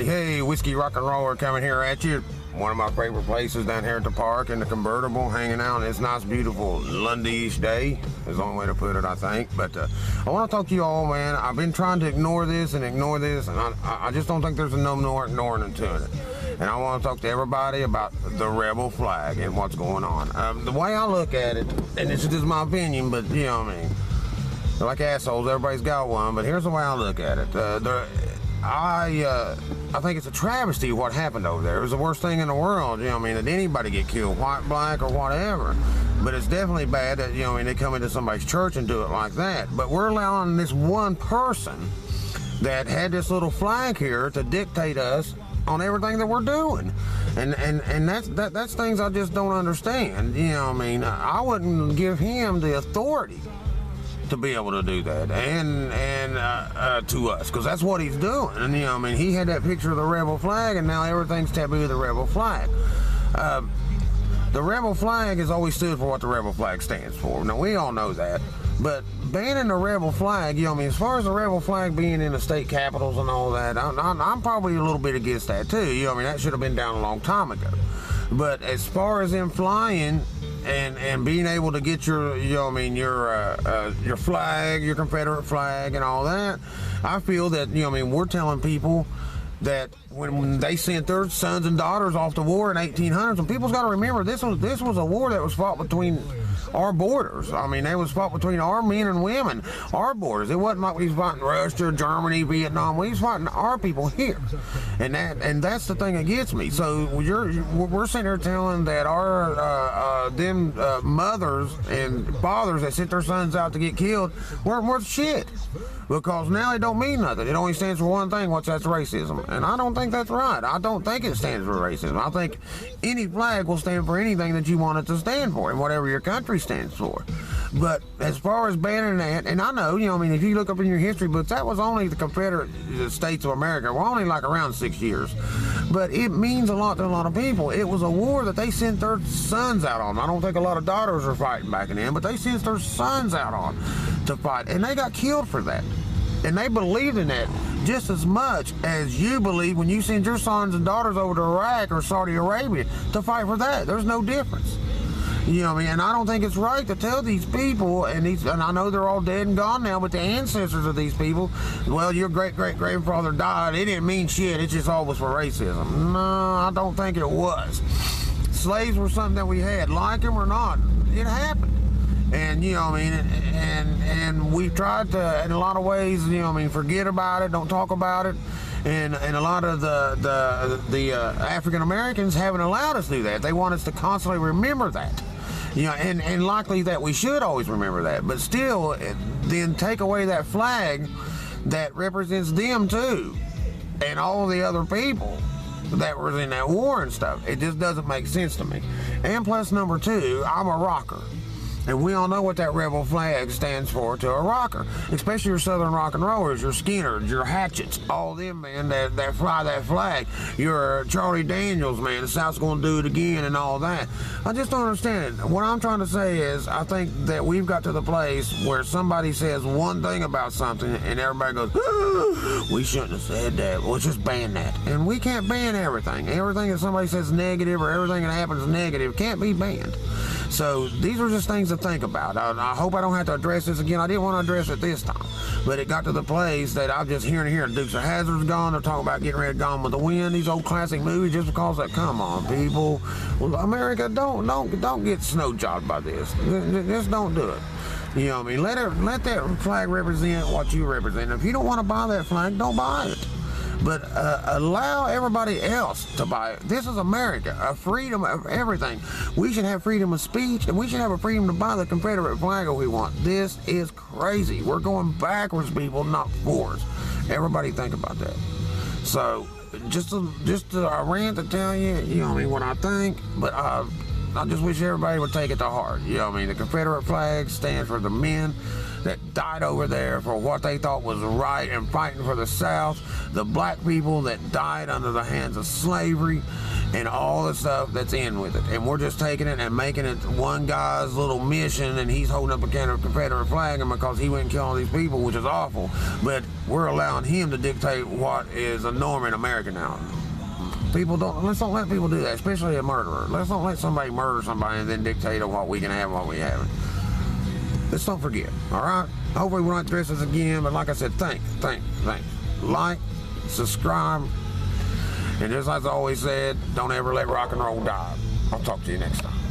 Hey, Whiskey Rock and Roller coming here at you. One of my favorite places down here at the park in the convertible, hanging out. It's nice, beautiful Lundy-ish day is the only way to put it, I think. But I want to talk to you all, man. I've been trying to ignore this, and I just don't think there's no more ignoring to it. And I want to talk to everybody about the rebel flag and what's going on. The way I look at it, and this is just my opinion, but you know what I mean. They're like assholes, everybody's got one, but here's the way I look at it. I think it's a travesty what happened over there. It was the worst thing in the world, you know what I mean, that anybody get killed, white, black, or whatever. But it's definitely bad that, you know what I mean, they come into somebody's church and do it like that. But we're allowing this one person that had this little flag here to dictate us on everything that we're doing. And that's things I just don't understand, you know what I mean. I wouldn't give him the authority to be able to do that and to us, because that's what he's doing. And you know, I mean, he had that picture of the rebel flag, and now everything's taboo to the rebel flag. The rebel flag has always stood for what the rebel flag stands for. Now we all know that, but banning the rebel flag, you know, I mean, as far as the rebel flag being in the state capitals and all that, I'm probably a little bit against that too. You know, I mean, that should have been down a long time ago. But as far as them flying and being able to get your, you know, I mean, your flag, your Confederate flag, and all that, I feel that, you know, I mean, we're telling people that when they sent their sons and daughters off to war in 1800s, and people's got to remember this was a war that was fought between our borders. I mean, it was fought between our men and women, our borders. It wasn't like we was fighting Russia, Germany, Vietnam. We was fighting our people here, and that's the thing that gets me. So we're sitting here telling that our mothers and fathers that sent their sons out to get killed weren't worth shit, because now it don't mean nothing. It only stands for one thing. That's racism, and I don't think that's right. I don't think it stands for racism. I think any flag will stand for anything that you want it to stand for, and whatever your country stands for. But as far as banning that, and I know, you know, I mean, if you look up in your history books, that was only the Confederate States of America. We're only like around 6 years, but it means a lot to a lot of people. It was a war that they sent their sons out on. I don't think a lot of daughters were fighting back then, but they sent their sons out on to fight, and they got killed for that. And they believed in that just as much as you believe when you send your sons and daughters over to Iraq or Saudi Arabia to fight for that. There's no difference. You know what I mean? And I don't think it's right to tell these people, and I know they're all dead and gone now, but the ancestors of these people, well, your great-great-grandfather died. It didn't mean shit. It just all was for racism. No, I don't think it was. Slaves were something that we had. Like them or not, it happened. And, you know what I mean, and we've tried to, in a lot of ways, you know what I mean, forget about it, don't talk about it. And a lot of the African Americans haven't allowed us to do that. They want us to constantly remember that. You know, and likely that we should always remember that. But still, then take away that flag that represents them too, and all the other people that were in that war and stuff. It just doesn't make sense to me. And plus, number two, I'm a rocker. And we all know what that rebel flag stands for to a rocker, especially your Southern rock and rollers, your Skinners, your Hatchets, all them, man, that fly that flag. Your Charlie Daniels, man, the South's going to do it again and all that. I just don't understand it. What I'm trying to say is I think that we've got to the place where somebody says one thing about something and everybody goes, we shouldn't have said that. Well, just ban that. And we can't ban everything. Everything that somebody says negative or everything that happens negative can't be banned. So these are just things to think about. I hope I don't have to address this again. I didn't want to address it this time, but it got to the place that I'm just hearing here. Dukes of Hazzard's gone. They're talking about getting rid of Gone with the Wind. These old classic movies, just because that. Come on, people. Well, America, don't get snow jobbed by this. Just don't do it. You know what I mean? Let that flag represent what you represent. If you don't want to buy that flag, don't buy it. But allow everybody else to buy it. This is America, a freedom of everything. We should have freedom of speech, and we should have a freedom to buy the Confederate flag if we want. This is crazy. We're going backwards, people, not forwards. Everybody think about that. So, just a rant to tell you, you know what I mean, what I think, but I just wish everybody would take it to heart. You know what I mean? The Confederate flag stands for the men that died over there for what they thought was right and fighting for the South, the black people that died under the hands of slavery, and all the stuff that's in with it. And we're just taking it and making it one guy's little mission, and he's holding up a Confederate flag and because he went and killed all these people, which is awful. But we're allowing him to dictate what is a norm in America now. Let's don't let people do that, especially a murderer. Let's don't let somebody murder somebody and then dictate on what we can have and what we haven't. Let's don't forget, all right? Hopefully we don't have to address this again, but like I said, think. Like, subscribe, and just as I always said, don't ever let rock and roll die. I'll talk to you next time.